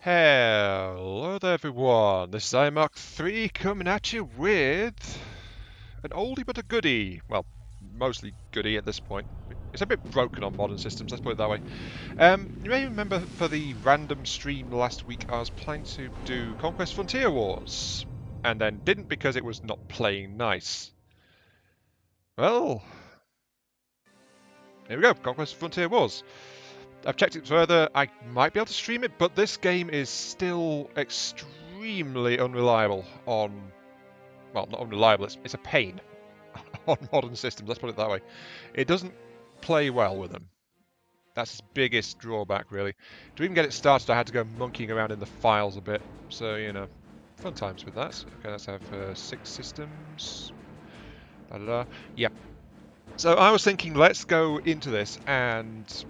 Hello there everyone, this is iMark3 coming at you with an oldie but a goodie. Well, mostly goodie at this point. It's a bit broken on modern systems, let's put it that way. You may remember for the random stream last week I was planning to do Conquest Frontier Wars, and then didn't because it was not playing nice. Well, here we go, Conquest Frontier Wars. I've checked it further, I might be able to stream it, but this game is still extremely unreliable on... Well, not unreliable, it's a pain on modern systems, let's put it that way. It doesn't play well with them. That's its biggest drawback, really. To even get it started, I had to go monkeying around in the files a bit, so, you know, fun times with that. Okay, let's have 6 systems. Da-da-da. Yep. So I was thinking, let's go into this and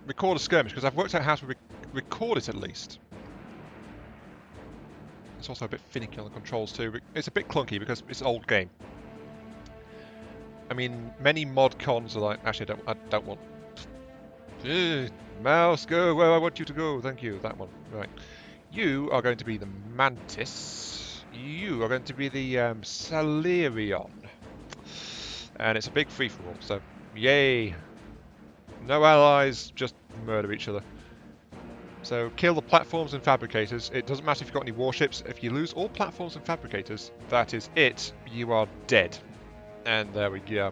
record a skirmish, because I've worked out how to record it at least. It's also a bit finicky on the controls too. It's a bit clunky because it's an old game. I mean, many mod cons are like, actually I don't want... mouse, go where I want you to go, thank you, that one. Right. You are going to be the Mantis. You are going to be the Salerion. And it's a big free-for-all, so yay. No allies, just murder each other. So kill the platforms and fabricators. It doesn't matter if you've got any warships. If you lose all platforms and fabricators, that is it. You are dead. And there we go.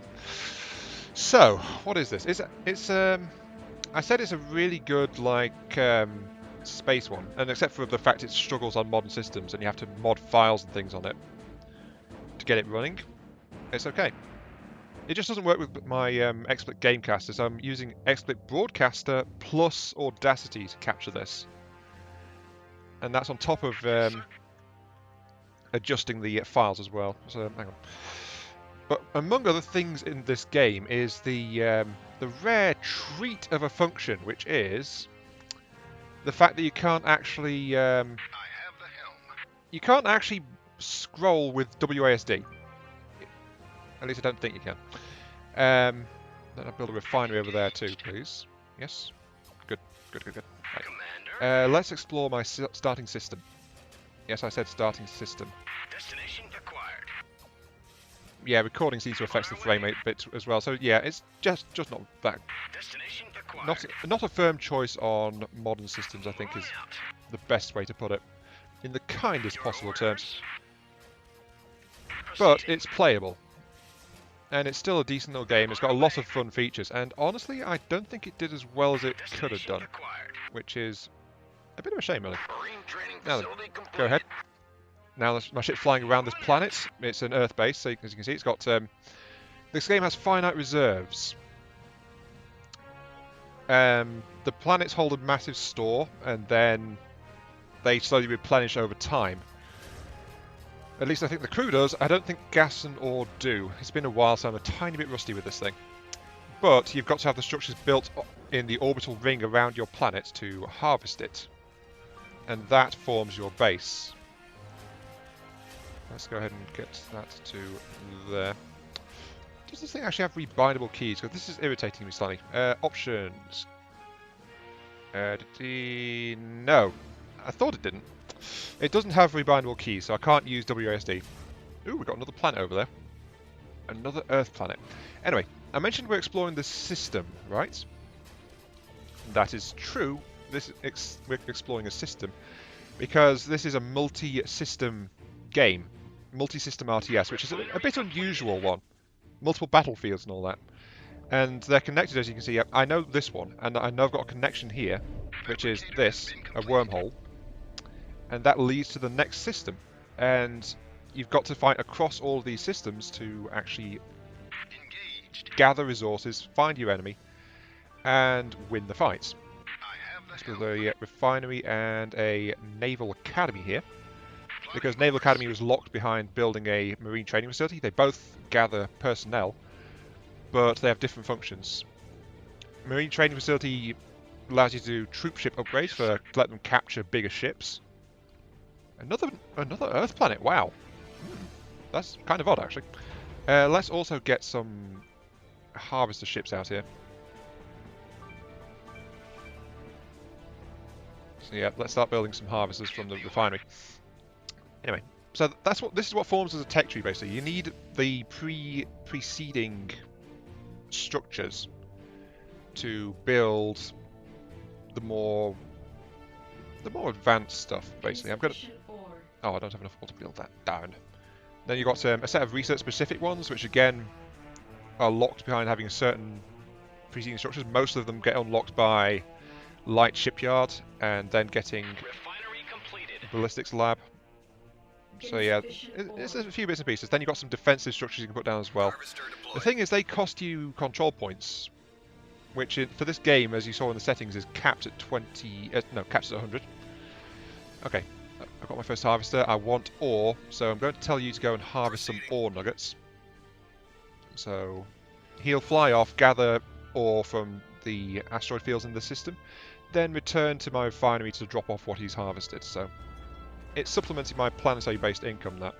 So, what is this? I said it's a really good, like, space one. And except for the fact it struggles on modern systems and you have to mod files and things on it to get it running, it's okay. It just doesn't work with my XSplit Gamecaster, so I'm using XSplit Broadcaster plus Audacity to capture this. And that's on top of adjusting the files as well. So, hang on. But among other things in this game is the rare treat of a function, which is the fact that you can't actually you can't actually scroll with WASD. At least I don't think you can. Then I'll build a refinery over there too, please. Yes? Good, good, good, good. Right. Let's explore my starting system. Yes, I said starting system. Destination acquired. Yeah, recording seems to affect the frame rate a bit as well, so yeah, it's just not that... Destination acquired. Not a firm choice on modern systems, I think, is the best way to put it. In the kindest possible terms. But it's playable. And it's still a decent little game. It's got a lot of fun features. And honestly, I don't think it did as well as it could have done. Which is a bit of a shame, really. Now then, go ahead. Now my ship's flying around this planet. It's an Earth base, so as you can see, it's got... this game has finite reserves. The planets hold a massive store, and then they slowly replenish over time. At least I think the crew does. I don't think gas and ore do. It's been a while, so I'm a tiny bit rusty with this thing. But you've got to have the structures built in the orbital ring around your planet to harvest it. And that forms your base. Let's go ahead and get that to there. Does this thing actually have rebindable keys? Because this is irritating me slightly. Options. No. I thought it didn't. It doesn't have rebindable keys, so I can't use WASD. Ooh, we've got another planet over there. Another Earth planet. Anyway, I mentioned we're exploring the system, right? That is true. We're exploring a system because this is a multi-system game. Multi-system RTS, which is a bit unusual one. Multiple battlefields and all that. And they're connected, as you can see. I know this one, and I know I've got a connection here, which is this, a wormhole. And that leads to the next system. And you've got to fight across all of these systems to actually gather resources, find your enemy, and win the fights. Let's build a refinery and a naval academy here. Because Naval Academy was locked behind building a marine training facility. They both gather personnel, but they have different functions. Marine training facility allows you to do troop ship upgrades to let them capture bigger ships. Another Earth planet, wow. That's kind of odd, actually. Let's also get some harvester ships out here. So yeah, let's start building some harvesters from the refinery. Anyway, so this is what forms as a tech tree basically. You need the preceding structures to build the more advanced stuff basically. Oh, I don't have enough ore to build that. Darn. Then you've got a set of research specific ones, which again are locked behind having a certain preceding structures. Most of them get unlocked by light shipyard and then getting ballistics lab. So yeah, it's a few bits and pieces. Then you've got some defensive structures you can put down as well. The thing is, they cost you control points, which for this game, as you saw in the settings, is capped at 20. No, capped at 100. Okay, I've got my first harvester. I want ore, so I'm going to tell you to go and harvest some ore nuggets. So he'll fly off, gather ore from the asteroid fields in the system, then return to my refinery to drop off what he's harvested. So it's supplementing my planetary-based income. That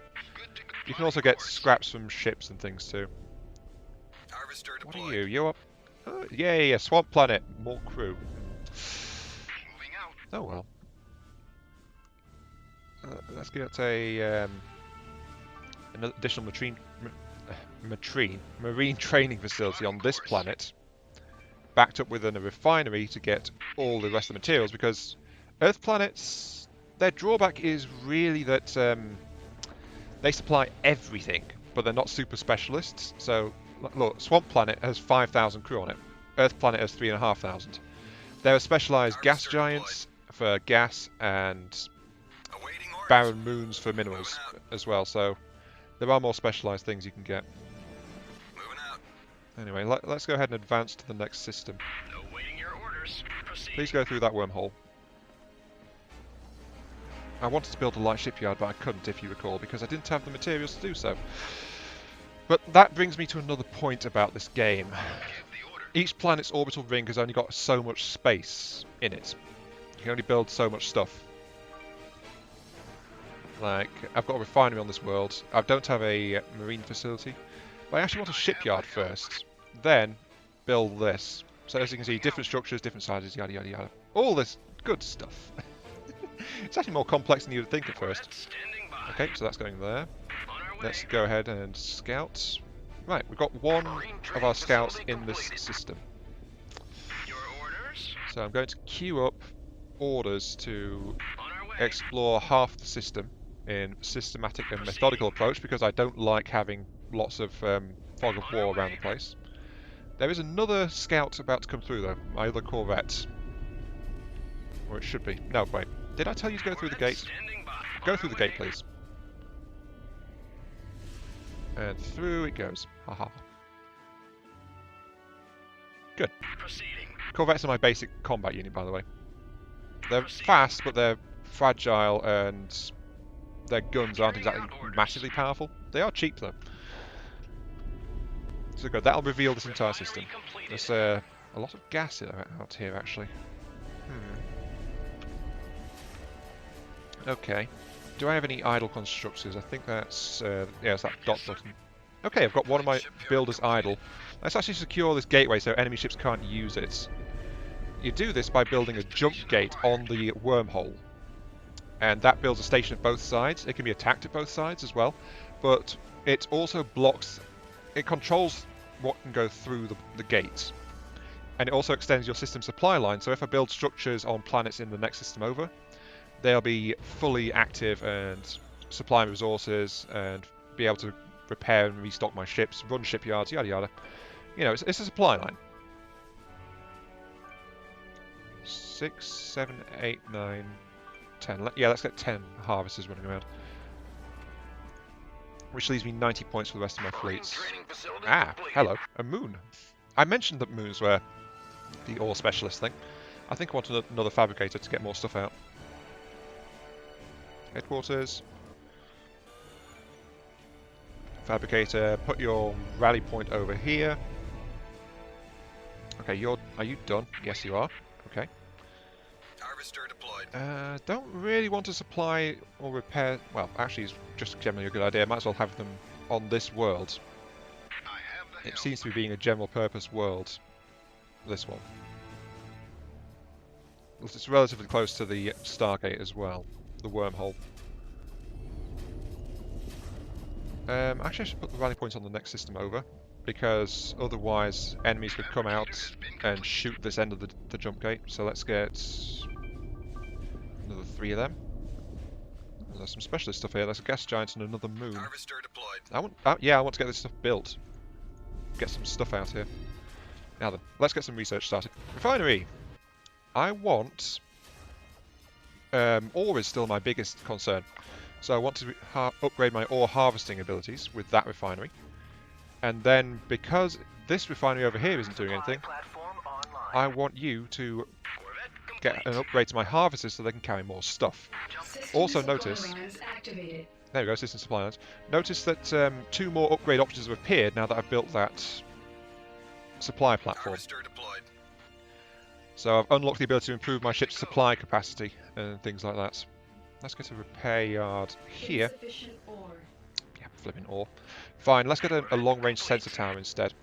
you can also get scraps from ships and things too. What are you? You're up. Oh, yay, a swamp planet. More crew. Oh well. Let's get an additional marine training facility on this planet, backed up within a refinery to get all the rest of the materials, because Earth planets, their drawback is really that they supply everything, but they're not super specialists. So, look, Swamp Planet has 5,000 crew on it. Earth Planet has 3,500. There are specialized gas giants for gas and barren moons for minerals as well. So there are more specialized things you can get. Anyway, let's go ahead and advance to the next system. Please go through that wormhole. I wanted to build a light shipyard, but I couldn't, if you recall, because I didn't have the materials to do so. But that brings me to another point about this game. Each planet's orbital ring has only got so much space in it. You can only build so much stuff. Like, I've got a refinery on this world. I don't have a marine facility. But I actually want a shipyard first. Then, build this. So as you can see, different structures, different sizes, yada yada yada. All this good stuff. It's actually more complex than you would think at first. Okay, so that's going there. Let's go ahead and scout. Right, we've got one of our scouts in this system. So I'm going to queue up orders to explore half the system in systematic and methodical approach, because I don't like having lots of fog of war around the place. There is another scout about to come through though, my other corvette. Or it should be. No, wait. Did I tell you to go through the gate? Go through the gate, please. And through it goes. Haha. Good. Corvettes are my basic combat unit, by the way. They're fast, but they're fragile, and their guns aren't exactly massively powerful. They are cheap, though. So good. That'll reveal this entire system. There's a lot of gas out here, actually. Okay. Do I have any idle constructors? I think that's... yeah, it's that dot button. Okay, I've got one of my builders idle. Let's actually secure this gateway so enemy ships can't use it. You do this by building a jump gate on the wormhole. And that builds a station at both sides. It can be attacked at both sides as well. But it also blocks... It controls what can go through the gate. And it also extends your system supply line. So if I build structures on planets in the next system over, they'll be fully active and supply resources and be able to repair and restock my ships, run shipyards, yada yada. You know, it's a supply line. 6, 7, 8, 9, 10. Yeah, let's get 10 harvesters running around. Which leaves me 90 points for the rest of my fleets. Ah, hello, a moon. I mentioned that moons were the ore specialist thing. I think I want another fabricator to get more stuff out. Headquarters. Fabricator, put your rally point over here. Okay, are you done? Yes, you are. Okay. Harvester deployed. Don't really want to supply or repair... Well, actually, it's just generally a good idea. Might as well have them on this world. It seems to be being a general purpose world. This one. It's relatively close to the Stargate as well, the wormhole. Actually, I should put the rally points on the next system over, because otherwise enemies could come out and shoot this end of the jump gate. So let's get another 3 of them. There's some specialist stuff here. There's a gas giant and another moon. Harvester deployed. I want to get this stuff built. Get some stuff out here. Now then, let's get some research started. Refinery. I want... ore is still my biggest concern. So I want to upgrade my ore harvesting abilities with that refinery. And then, because this refinery over here isn't doing anything, I want you to get an upgrade to my harvesters so they can carry more stuff. Also notice... There we go, system supply lines. Notice that 2 more upgrade options have appeared now that I've built that supply platform. So I've unlocked the ability to improve my ship's supply capacity and things like that. Let's get a repair yard here. Yeah, flipping ore. Fine, let's get a long-range sensor tower instead.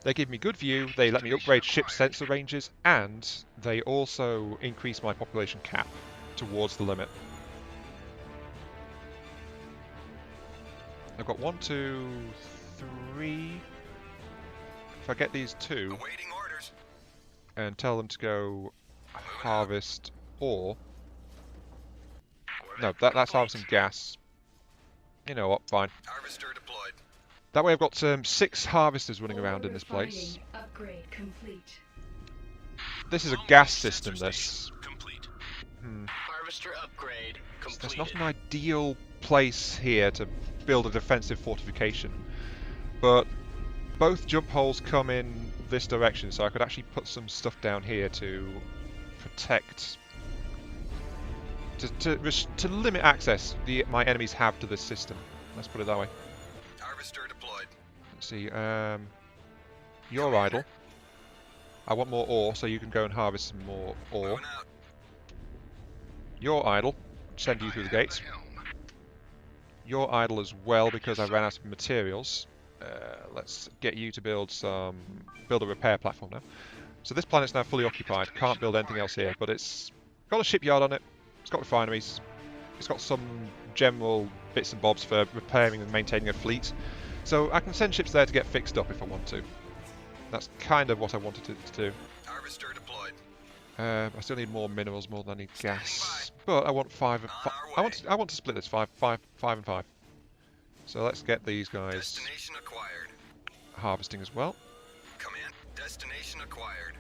They give me good view, they let me upgrade ship sensor ranges, and they also increase my population cap towards the limit. I've got 1, 2, 3... If I get these 2 and tell them to go harvest ore... No, that's harvesting gas. You know what, fine. Harvester deployed. That way I've got 6 harvesters running around in this place. Upgrade complete. This is a gas system, this. Complete. Harvester upgrade completed. That's not an ideal place here to build a defensive fortification. But both jump holes come in this direction, so I could actually put some stuff down here to protect... To limit access my enemies have to this system. Let's put it that way. Harvester deployed. Let's see, you're idle. I want more ore, so you can go and harvest some more ore. You're idle. Send you through the gates. You're idle as well because I ran out of materials. Let's get you to build a repair platform now. So this planet's now fully occupied. Can't build anything else here, but it's got a shipyard on it. It's got refineries. It's got some general bits and bobs for repairing and maintaining a fleet. So I can send ships there to get fixed up if I want to. That's kind of what I wanted to do. Harvester deployed. I still need more minerals more than I need gas. But I want 5 and 5. I want to split this 5 and 5. So let's get these guys Destination acquired. harvesting as well. Command. Destination acquired.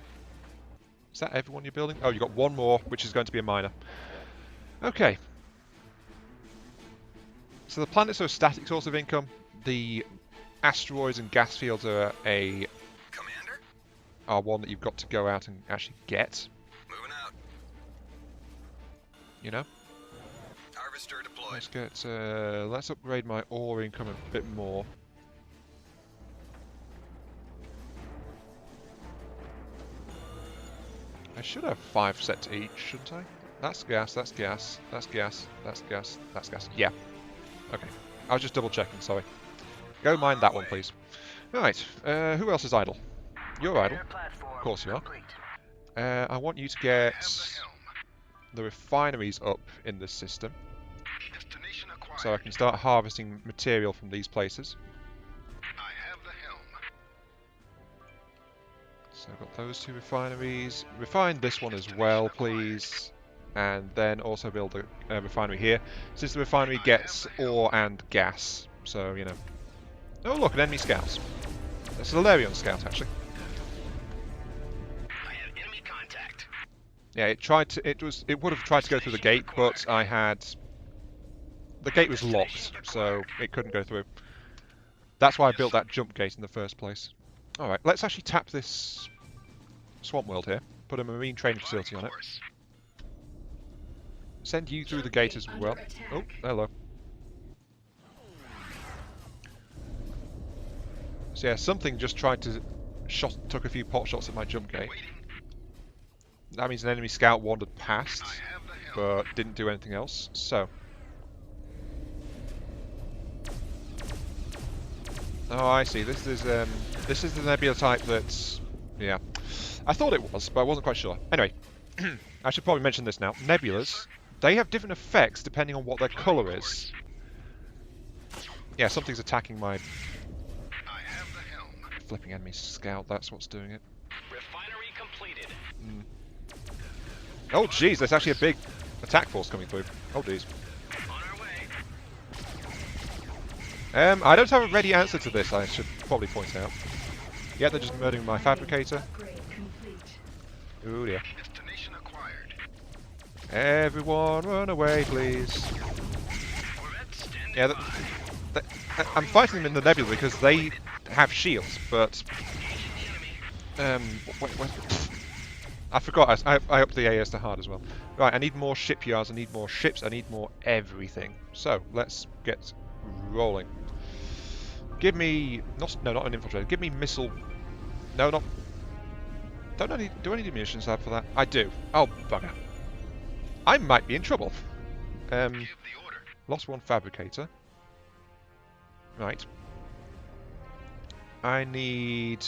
Is that everyone you're building? Oh, you've got 1 more, which is going to be a miner. Okay. So the planets are a static source of income. The asteroids and gas fields are one that you've got to go out and actually get. Moving out. You know? Harvester deployed. Let's get let's upgrade my ore income a bit more. I should have 5 set to each, shouldn't I? That's gas, that's gas, that's gas, that's gas, that's gas. Yeah. Okay. I was just double checking, sorry. Go mine that one, please. Right, who else is idle? You're idle. Of course you are. I want you to get the refineries up in this system. So I can start harvesting material from these places. So I've got those 2 refineries. Refine this one as well, please. And then also build a refinery here. Since the refinery gets ore and gas. So, you know. Oh look, an enemy scout. It's a Solarian scout, actually. I have enemy contact. Yeah, it would have tried to go through the gate, but the gate was locked, so it couldn't go through. That's why I built that jump gate in the first place. Alright, let's actually tap this swamp world here. Put a marine training facility on it. Send you through the gate as well. Oh, hello. So yeah, something just tried to took a few pot shots at my jump gate. That means an enemy scout wandered past, but didn't do anything else. So. Oh, I see. This is the nebula type that's... Yeah. I thought it was, but I wasn't quite sure. Anyway, I should probably mention this now. Nebulas, they have different effects depending on what their colour is. Yeah, something's attacking my I have the helm. flipping enemy scout. That's what's doing it. Refinery completed. Oh, jeez, there's actually a big attack force coming through. Oh, jeez. On our way. I don't have a ready answer to this, I should probably point out. Yeah, they're just murdering my fabricator. Oh dear. Destination acquired. Everyone run away, please. Corvette standing Yeah, by. I'm fighting them in the nebula because they have shields, but... I forgot, I upped the AS to hard as well. Right, I need more shipyards, I need more ships, I need more everything. So, let's get rolling. Give me... No, not an infiltrator. Give me missile... No, not... Do I need a munitions lab for that? I do. Oh, bugger. I might be in trouble. Give the order. Lost one fabricator. Right. I need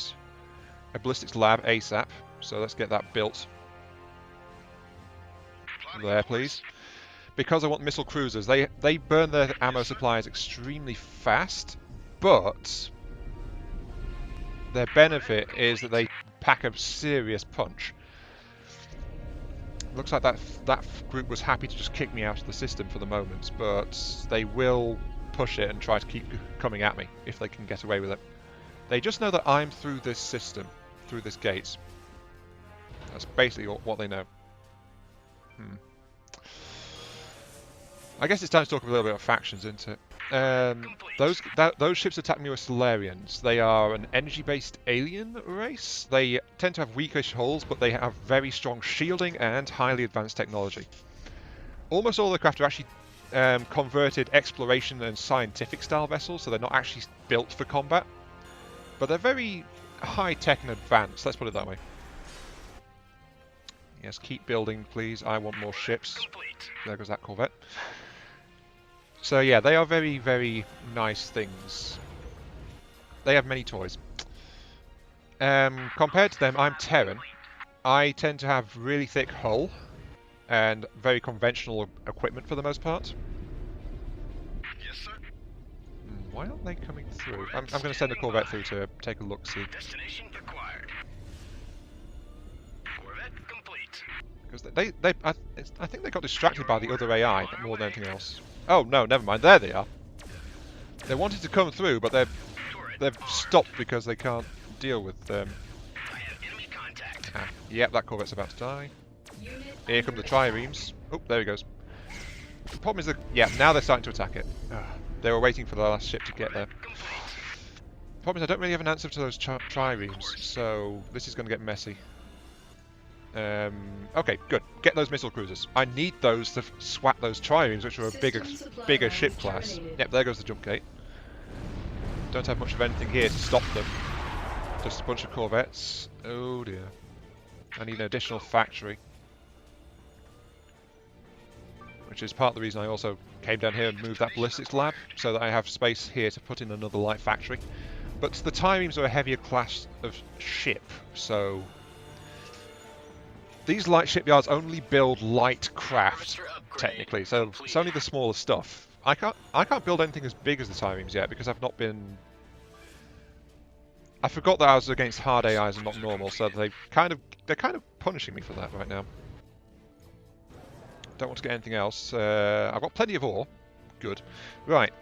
a ballistics lab ASAP, so let's get that built. There, please. Because I want missile cruisers. They burn their ammo supplies extremely fast, but their benefit is that they pack a serious punch. Looks like that group was happy to just kick me out of the system for the moment, but they will push it and try to keep coming at me if they can get away with it. They just know that I'm through this system, through this gate. That's basically what they know. I guess it's time to talk a little bit about factions, isn't it? Those ships attack me with Solarians. They are an energy-based alien race. They tend to have weakish hulls, but they have very strong shielding and highly advanced technology. Almost all the craft are actually converted exploration and scientific style vessels, so they're not actually built for combat. But they're very high-tech and advanced, let's put it that way. Yes, keep building, please. I want more ships. Complete. There goes that Corvette. So yeah, they are very, very nice things. They have many toys. Compared to them, I'm Terran. I tend to have really thick hull and very conventional equipment for the most part. Yes, sir. Why aren't they coming through? I'm going to send a Corvette through to take a look-see. Destination acquired. Corvette complete. Because I think they got distracted by the other AI more than anything else. Oh no, never mind. There they are. They wanted to come through, but they've stopped because they can't deal with them. I have enemy contact. Yep, that Corvette's about to die. Here come the triremes. Oh, there he goes. The problem is that, yeah, now they're starting to attack it. They were waiting for the last ship to get there. The problem is I don't really have an answer to those triremes, so this is going to get messy. Okay, good. Get those missile cruisers. I need those to swat those triremes, which are a bigger ship class. Yep, there goes the jump gate. Don't have much of anything here to stop them. Just a bunch of corvettes. Oh dear. I need an additional factory. Which is part of the reason I also came down here and moved that ballistics lab, so that I have space here to put in another light factory. But the triremes are a heavier class of ship, so these light shipyards only build light craft, technically, so it's only the smaller stuff. I can't build anything as big as the triremes yet because I've not been. I forgot that I was against hard AIs and not normal, so they're kind of punishing me for that right now. Don't want to get anything else. I've got plenty of ore. Good. Right.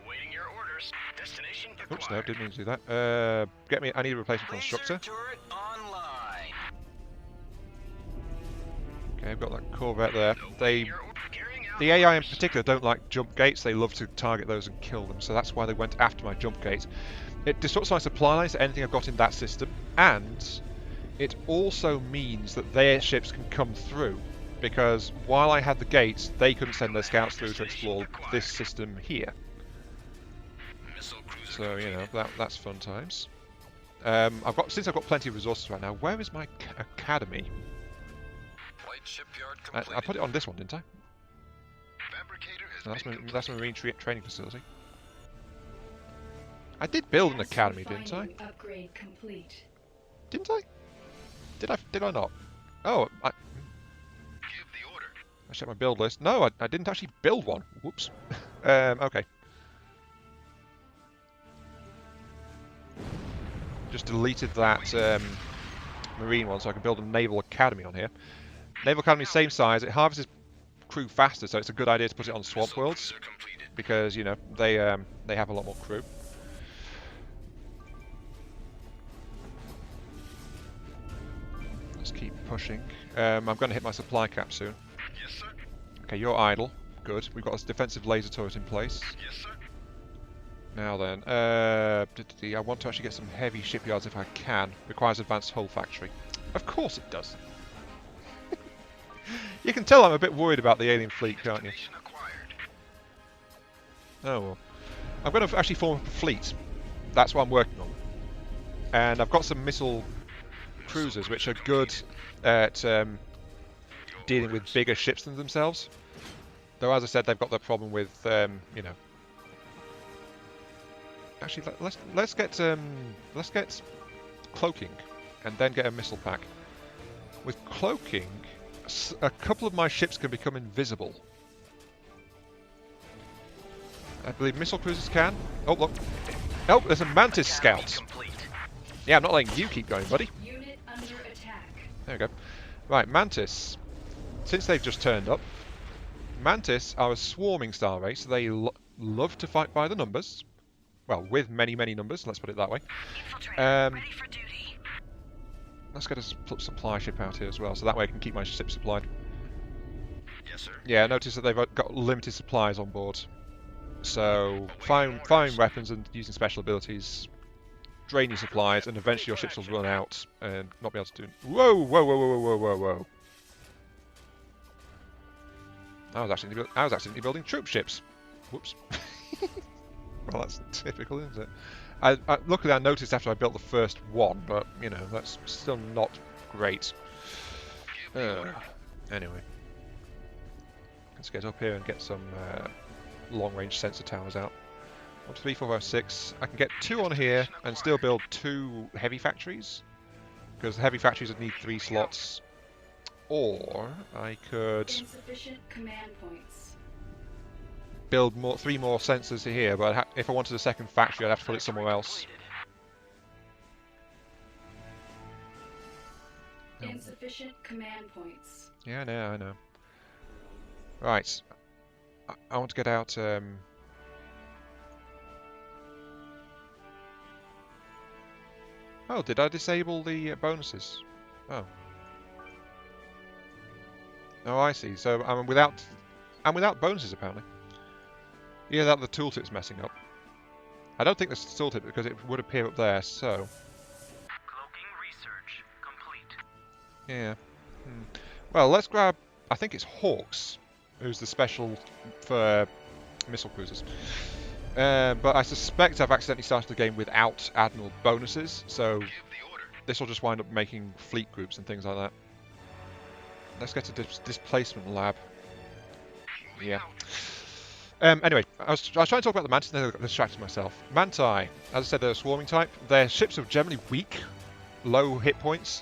Awaiting your orders. Destination acquired. Oops, no, didn't mean to do that. Get me. I need a replacement constructor. Laser turret online. Okay, I've got that Corvette there. Awaiting your order. Carrying out The AI in orders. particular don't like jump gates. They love to target those and kill them. So that's why they went after my jump gate. It disrupts my supply lines to anything I've got in that system, and it also means that their ships can come through. Because while I had the gates, they couldn't send their scouts through to explore this system here. Missile cruiser So you know completed. that's fun times. Since I've got plenty of resources right now. Where is my academy? Light shipyard I completed. put it on this one, didn't I? Fabricator has No, that's been my marine training facility. I did build an academy, didn't I? Upgrade complete. Didn't I? Did I not? Oh, I Give the order. checked my build list. No, I didn't actually build one. Whoops. Okay. Just deleted that marine one so I can build a naval academy on here. Naval academy, same size. It harvests crew faster, so it's a good idea to put it on swamp worlds because, you know, they have a lot more crew. Let's keep pushing. I'm going to hit my supply cap soon. Yes, sir. Okay, you're idle. Good. We've got a defensive laser turret in place. Yes, sir. Now then, I want to actually get some heavy shipyards if I can. Requires advanced hull factory. Of course it does. You can tell I'm a bit worried about the alien fleet, can't you? Destination acquired. Oh well. I'm going to actually form a fleet. That's what I'm working on. And I've got some missile cruisers which are good at dealing with bigger ships than themselves. Though, as I said, they've got the problem with, you know. Actually, let's get cloaking, and then get a missile pack. With cloaking, a couple of my ships can become invisible. I believe missile cruisers can. Oh look! Oh, there's a Mantis scout. Complete. Yeah, I'm not letting you keep going, buddy. Unit under attack. There we go. Right, Mantis. Since they've just turned up, Mantis are a swarming star race. They love to fight by the numbers. Well, with many, many numbers, let's put it that way. Ready for duty. Let's get a supply ship out here as well, so that way I can keep my ship supplied. Yes, sir. Yeah, I noticed that they've got limited supplies on board. So, firing weapons and using special abilities, drain your supplies, and eventually your ships will run out and not be able to do... Whoa, whoa, whoa, whoa, whoa, whoa, whoa. I was actually building troop ships. Whoops. Well, that's typical, isn't it? Luckily, I noticed after I built the first one, but, you know, that's still not great. Anyway. Let's get up here and get some long-range sensor towers out. 1, 2, 3, 4, 5, 6. I can get 2 on here and still build 2 heavy factories. Because heavy factories would need 3 slots. Or I could Insufficient command points. build 3 more sensors here, but if I wanted a second factory, I'd have to put it somewhere else. Insufficient command points. Yeah, I know. Right. I want to get out... Oh, did I disable the bonuses? Oh. Oh, I see. So I'm without bonuses, apparently. Either that or the tooltip's messing up. I don't think there's a tooltip because it would appear up there, so... Cloaking research complete. Yeah. Well, let's grab... I think it's Hawks, who's the special for missile cruisers. But I suspect I've accidentally started the game without Admiral bonuses, so this will just wind up making fleet groups and things like that. Let's get to displacement lab. Yeah. Anyway, I was trying to talk about the Mantis and then I got distracted myself. Manti, as I said, they're a swarming type. Their ships are generally weak, low hit points,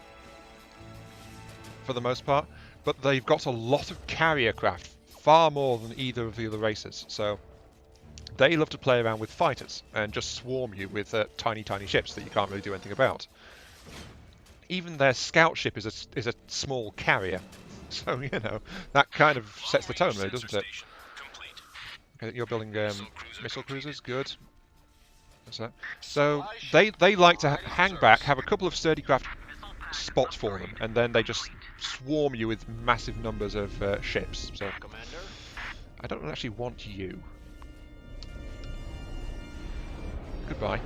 for the most part, but they've got a lot of carrier craft, far more than either of the other races. So they love to play around with fighters and just swarm you with tiny, tiny ships that you can't really do anything about. Even their scout ship is a small carrier, so you know that kind of sets the tone, really, doesn't it? Okay, you're building missile cruisers, good. That's that. So they like to hang back, have a couple of sturdy craft spots for them, and then they just swarm you with massive numbers of ships. So I don't actually want you. Goodbye.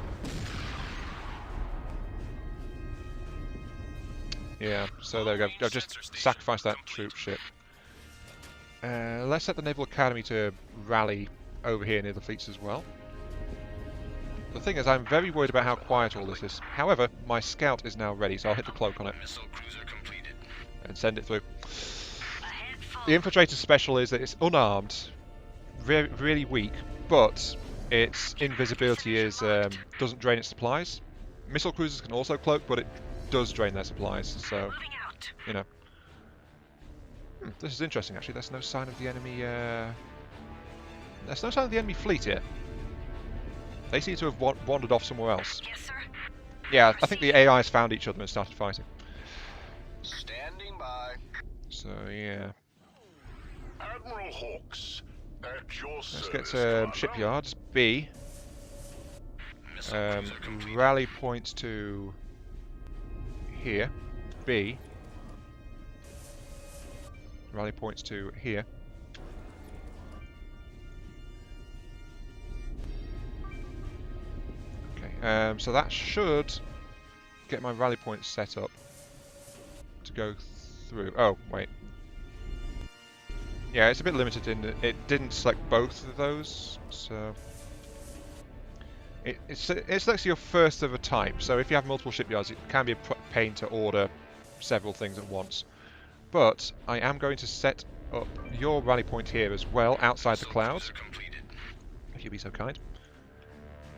Yeah, so there we go. I've just sacrificed that troop ship. Let's set the Naval Academy to rally over here near the fleets as well. The thing is, I'm very worried about how quiet all this is. However, my scout is now ready, so I'll hit the cloak on it and send it through. The infiltrator special is that it's unarmed, really weak, but its invisibility is doesn't drain its supplies. Missile cruisers can also cloak, but it does drain their supplies, so you know. This is interesting, actually. There's no sign of the enemy... There's no sign of the enemy fleet here. They seem to have wandered off somewhere else. Yes, sir. Yeah, I think the AIs found each other and started fighting. Standing by. So, yeah. Admiral Hawks, at your Let's get service, to Commander. shipyards. B. Missile cruiser complete. Rally points to here. B. Rally points to here. Okay, so that should get my rally points set up to go through. Oh, wait. Yeah, it's a bit limited in that it didn't select both of those, so it selects your first of a type. So if you have multiple shipyards, it can be a pain to order several things at once. But I am going to set up your rally point here as well, outside the Missile cloud, cruiser completed. if you'd be so kind.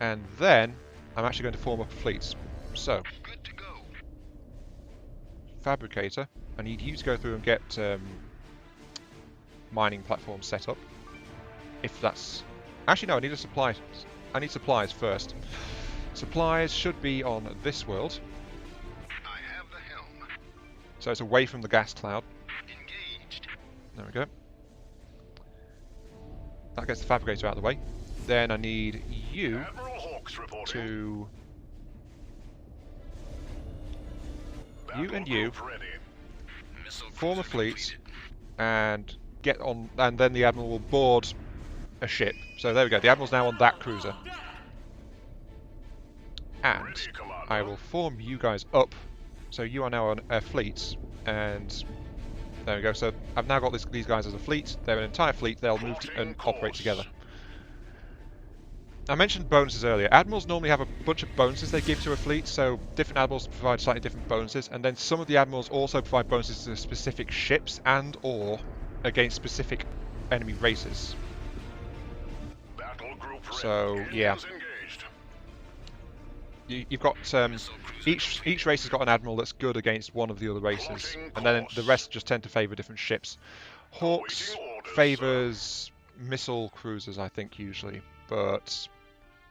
And then I'm actually going to form up fleets. So, Good to go. fabricator, I need you to go through and get mining platforms set up. If that's... Actually, no, I need a supply. I need supplies first. Supplies should be on this world. I have the helm. So it's away from the gas cloud. Engaged. There we go. That gets the fabricator out of the way. Then I need you Admiral Hawks reporting. to... You Battle and you group ready. Missile form a cruiser fleet completed. and get on, and then the admiral will board a ship. So there we go. The admiral's now on that cruiser, and Ready, Commander. I will form you guys up. So you are now on a fleet, and there we go. So I've now got these guys as a fleet. They're an entire fleet. They'll move and operate together. I mentioned bonuses earlier. Admirals normally have a bunch of bonuses they give to a fleet, so different admirals provide slightly different bonuses, and then some of the admirals also provide bonuses to specific ships and or against specific enemy races. Battle group ready. So, yeah. Engines engaged. You've got Missile cruiser each race has got an admiral that's good against one of the other races, and then the rest just tend to favour different ships. Hawks Awaiting orders, favours missile cruisers, I think, usually, but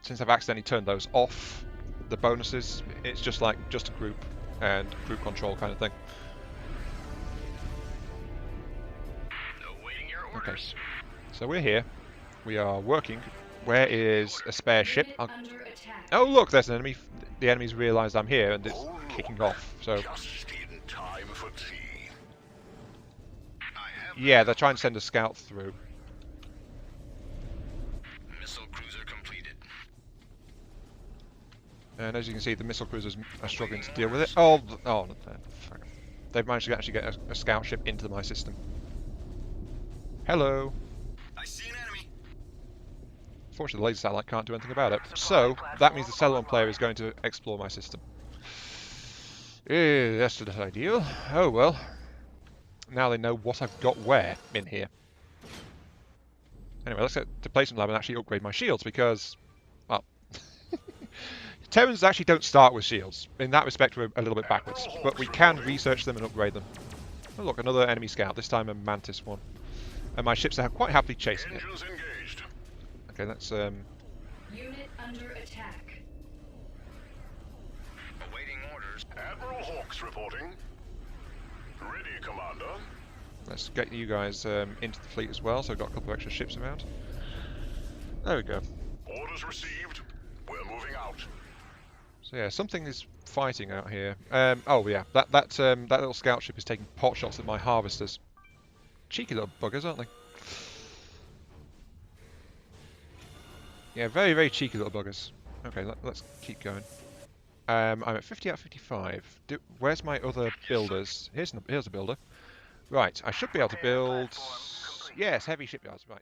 since I've accidentally turned those off, the bonuses, it's just like just a group and group control kind of thing. Awaiting your Okay, orders. so we're here. We are working. Where is a spare ship? Unit under attack. Oh look, there's an enemy. The enemy's realised I'm here and it's kicking off. So Just in time for tea. I have yeah, they're trying to send a scout through. missile cruiser completed. And as you can see, the missile cruisers are struggling to deal with it. Oh, fuck. They've managed to actually get a scout ship into my system. Hello. I see an enemy. Fortunately, the laser satellite can't do anything about it. So, that means the Celeron player is going to explore my system. That's not ideal. Oh well. Now they know what I've got where in here. Anyway, let's get to Placement Lab and actually upgrade my shields because, well, Terrans actually don't start with shields. In that respect, we're a little bit backwards. But we can research them and upgrade them. Oh look, another enemy scout, this time a Mantis one. And my ships are quite happily chasing it. Engines engaged. Okay, that's Unit under attack. Awaiting orders. Admiral Hawks reporting. Ready, Commander. let's get you guys into the fleet as well, so I've got a couple of extra ships around. There we go. Orders received. We're moving out. So yeah, something is fighting out here. Oh yeah, that little scout ship is taking pot shots at my harvesters. Cheeky little buggers, aren't they? Yeah, very, very cheeky little buggers. Okay, let's keep going. I'm at 50 out of 55. Where's my other builders? Here's a builder. Right, I should be able to build... Yes, heavy shipyards, right.